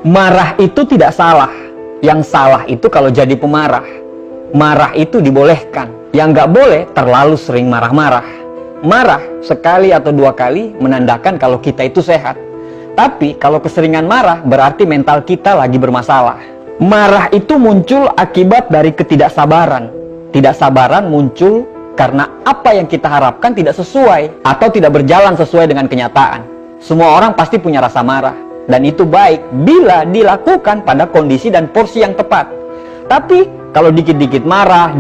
Marah itu tidak salah. Yang salah itu kalau jadi pemarah. Marah itu dibolehkan. Yang nggak boleh terlalu sering marah-marah. Marah sekali atau dua kali menandakan kalau kita itu sehat. Tapi kalau keseringan marah berarti mental kita lagi bermasalah. Marah itu muncul akibat dari ketidaksabaran. Ketidaksabaran muncul karena apa yang kita harapkan tidak sesuai atau tidak berjalan sesuai dengan kenyataan. Semua orang pasti punya rasa marah, dan itu baik bila dilakukan pada kondisi dan porsi yang tepat. Tapi kalau dikit-dikit marah,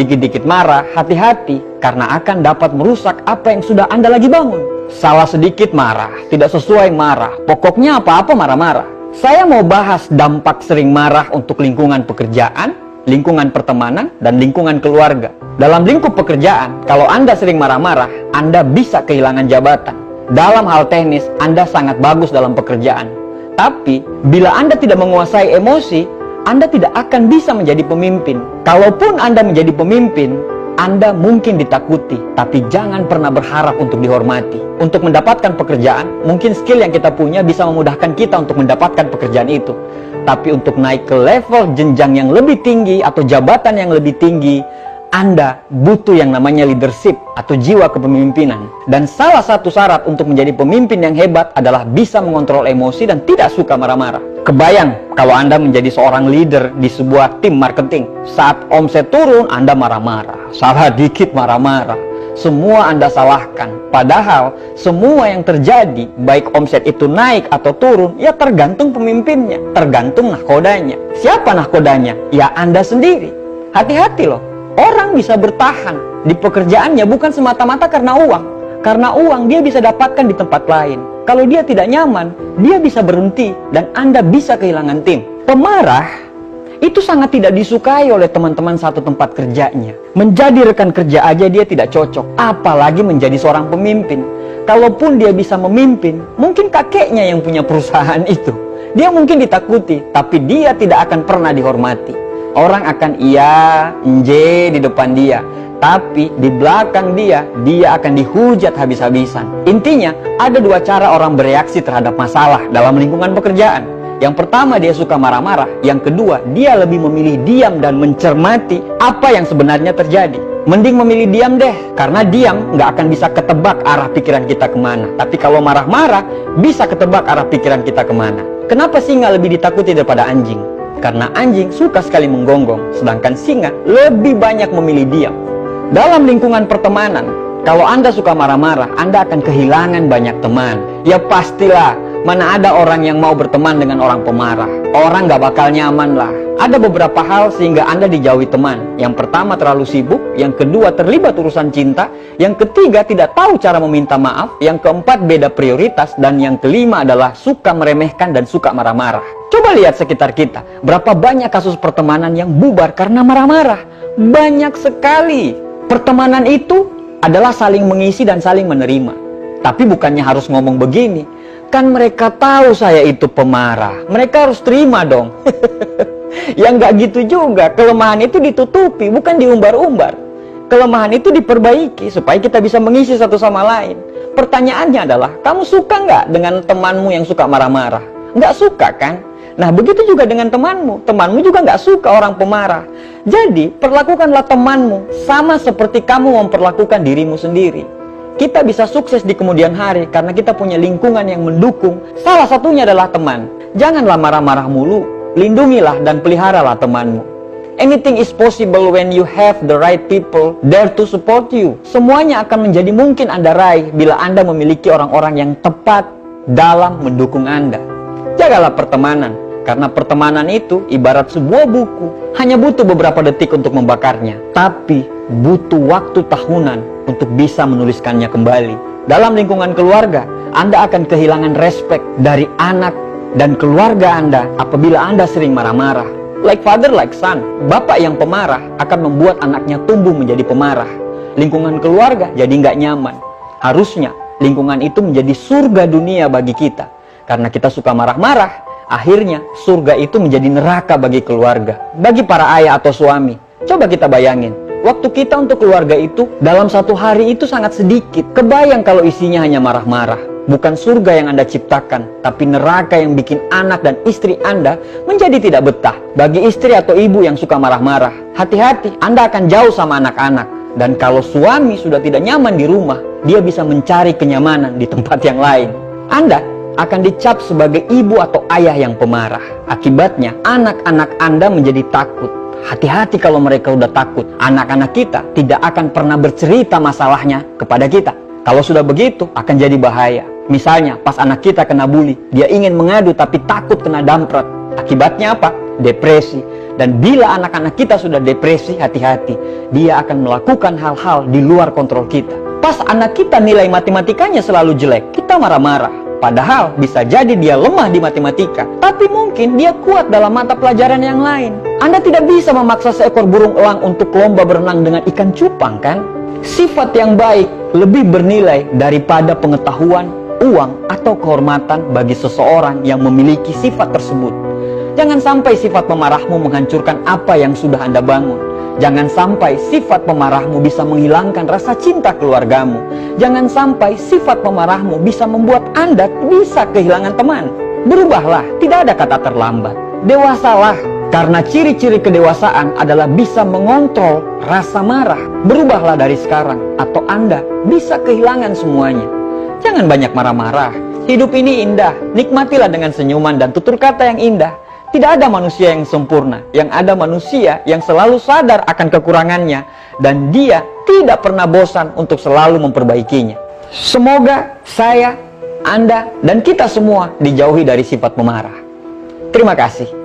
hati-hati karena akan dapat merusak apa yang sudah Anda lagi bangun. Salah sedikit marah, tidak sesuai marah, pokoknya apa-apa marah-marah. Saya mau bahas dampak sering marah untuk lingkungan pekerjaan, lingkungan pertemanan, dan lingkungan keluarga. Dalam lingkup pekerjaan, kalau Anda sering marah-marah, Anda bisa kehilangan jabatan. Dalam hal teknis, Anda sangat bagus dalam pekerjaan. Tapi, bila Anda tidak menguasai emosi, Anda tidak akan bisa menjadi pemimpin. Kalaupun Anda menjadi pemimpin, Anda mungkin ditakuti, tapi jangan pernah berharap untuk dihormati. Untuk mendapatkan pekerjaan, mungkin skill yang kita punya bisa memudahkan kita untuk mendapatkan pekerjaan itu. Tapi untuk naik ke level jenjang yang lebih tinggi atau jabatan yang lebih tinggi, Anda butuh yang namanya leadership atau jiwa kepemimpinan. Dan salah satu syarat untuk menjadi pemimpin yang hebat adalah bisa mengontrol emosi dan tidak suka marah-marah. Kebayang kalau Anda menjadi seorang leader di sebuah tim marketing. Saat omset turun, Anda marah-marah. Salah dikit marah-marah. Semua Anda salahkan. Padahal semua yang terjadi, baik omset itu naik atau turun, ya tergantung pemimpinnya, tergantung nahkodanya. Siapa nahkodanya? Ya Anda sendiri. Hati-hati loh. Orang bisa bertahan di pekerjaannya bukan semata-mata karena uang. Karena uang dia bisa dapatkan di tempat lain. Kalau dia tidak nyaman, dia bisa berhenti dan Anda bisa kehilangan tim. Pemarah itu sangat tidak disukai oleh teman-teman satu tempat kerjanya. Menjadi rekan kerja aja dia tidak cocok, apalagi menjadi seorang pemimpin. Kalaupun dia bisa memimpin, mungkin kakeknya yang punya perusahaan itu. Dia mungkin ditakuti, tapi dia tidak akan pernah dihormati. Orang akan iya, nje di depan dia. Tapi di belakang dia akan dihujat habis-habisan. Intinya, ada dua cara orang bereaksi terhadap masalah dalam lingkungan pekerjaan. Yang pertama, dia suka marah-marah. Yang kedua, dia lebih memilih diam dan mencermati apa yang sebenarnya terjadi. Mending memilih diam deh, karena diam nggak akan bisa ketebak arah pikiran kita kemana. Tapi kalau marah-marah, bisa ketebak arah pikiran kita kemana. Kenapa singa lebih ditakuti daripada anjing? Karena anjing suka sekali menggonggong, sedangkan singa lebih banyak memilih diam. Dalam lingkungan pertemanan, kalau Anda suka marah-marah, Anda akan kehilangan banyak teman. Ya pastilah, mana ada orang yang mau berteman dengan orang pemarah. Orang gak bakal nyaman lah. Ada beberapa hal sehingga Anda dijauhi teman. Yang pertama terlalu sibuk, yang kedua terlibat urusan cinta, yang ketiga tidak tahu cara meminta maaf, yang keempat beda prioritas, dan yang kelima adalah suka meremehkan dan suka marah-marah. Coba lihat sekitar kita, berapa banyak kasus pertemanan yang bubar karena marah-marah. Banyak sekali. Pertemanan itu adalah saling mengisi dan saling menerima. Tapi bukannya harus ngomong begini, kan mereka tahu saya itu pemarah, mereka harus terima dong. Ya nggak gitu juga, kelemahan itu ditutupi, bukan diumbar-umbar. Kelemahan itu diperbaiki supaya kita bisa mengisi satu sama lain. Pertanyaannya adalah, kamu suka nggak dengan temanmu yang suka marah-marah? Nggak suka kan? Nah begitu juga dengan temanmu juga nggak suka orang pemarah. Jadi perlakukanlah temanmu sama seperti kamu memperlakukan dirimu sendiri. Kita bisa sukses di kemudian hari karena kita punya lingkungan yang mendukung. Salah satunya adalah teman. Janganlah marah-marah mulu. Lindungilah dan peliharalah temanmu. Anything is possible when you have the right people there to support you. Semuanya akan menjadi mungkin Anda raih bila Anda memiliki orang-orang yang tepat dalam mendukung Anda. Jagalah pertemanan, karena pertemanan itu ibarat sebuah buku. Hanya butuh beberapa detik untuk membakarnya, tapi butuh waktu tahunan untuk bisa menuliskannya kembali. Dalam lingkungan keluarga, Anda akan kehilangan respek dari anak dan keluarga Anda apabila Anda sering marah-marah. Like father, like son. Bapak yang pemarah akan membuat anaknya tumbuh menjadi pemarah. Lingkungan keluarga jadi nggak nyaman. Harusnya lingkungan itu menjadi surga dunia bagi kita. Karena kita suka marah-marah, akhirnya surga itu menjadi neraka bagi keluarga. Bagi para ayah atau suami, coba kita bayangin. Waktu kita untuk keluarga itu dalam satu hari itu sangat sedikit. Kebayang kalau isinya hanya marah-marah. bukan surga yang Anda ciptakan, tapi neraka yang bikin anak dan istri Anda menjadi tidak betah. Bagi istri atau ibu yang suka marah-marah, hati-hati, Anda akan jauh sama anak-anak. Dan kalau suami sudah tidak nyaman di rumah, dia bisa mencari kenyamanan di tempat yang lain. Anda akan dicap sebagai ibu atau ayah yang pemarah. Akibatnya, anak-anak Anda menjadi takut. Hati-hati kalau mereka udah takut. Anak-anak kita tidak akan pernah bercerita masalahnya kepada kita. Kalau sudah begitu, akan jadi bahaya. Misalnya, pas anak kita kena bully, dia ingin mengadu tapi takut kena damprat. Akibatnya apa? Depresi. Dan bila anak-anak kita sudah depresi, hati-hati. Dia akan melakukan hal-hal di luar kontrol kita. Pas anak kita nilai matematikanya selalu jelek, kita marah-marah. Padahal bisa jadi dia lemah di matematika, tapi mungkin dia kuat dalam mata pelajaran yang lain. Anda tidak bisa memaksa seekor burung elang untuk lomba berenang dengan ikan cupang, kan? Sifat yang baik lebih bernilai daripada pengetahuan, uang, atau kehormatan bagi seseorang yang memiliki sifat tersebut. Jangan sampai sifat pemarahmu menghancurkan apa yang sudah Anda bangun. Jangan sampai sifat pemarahmu bisa menghilangkan rasa cinta keluargamu. Jangan sampai sifat pemarahmu bisa membuat Anda bisa kehilangan teman. Berubahlah, tidak ada kata terlambat. Dewasalah, karena ciri-ciri kedewasaan adalah bisa mengontrol rasa marah. Berubahlah dari sekarang, atau Anda bisa kehilangan semuanya. Jangan banyak marah-marah. Hidup ini indah, nikmatilah dengan senyuman dan tutur kata yang indah. Tidak ada manusia yang sempurna, yang ada manusia yang selalu sadar akan kekurangannya, dan dia tidak pernah bosan untuk selalu memperbaikinya. Semoga saya, Anda, dan kita semua dijauhi dari sifat pemarah. Terima kasih.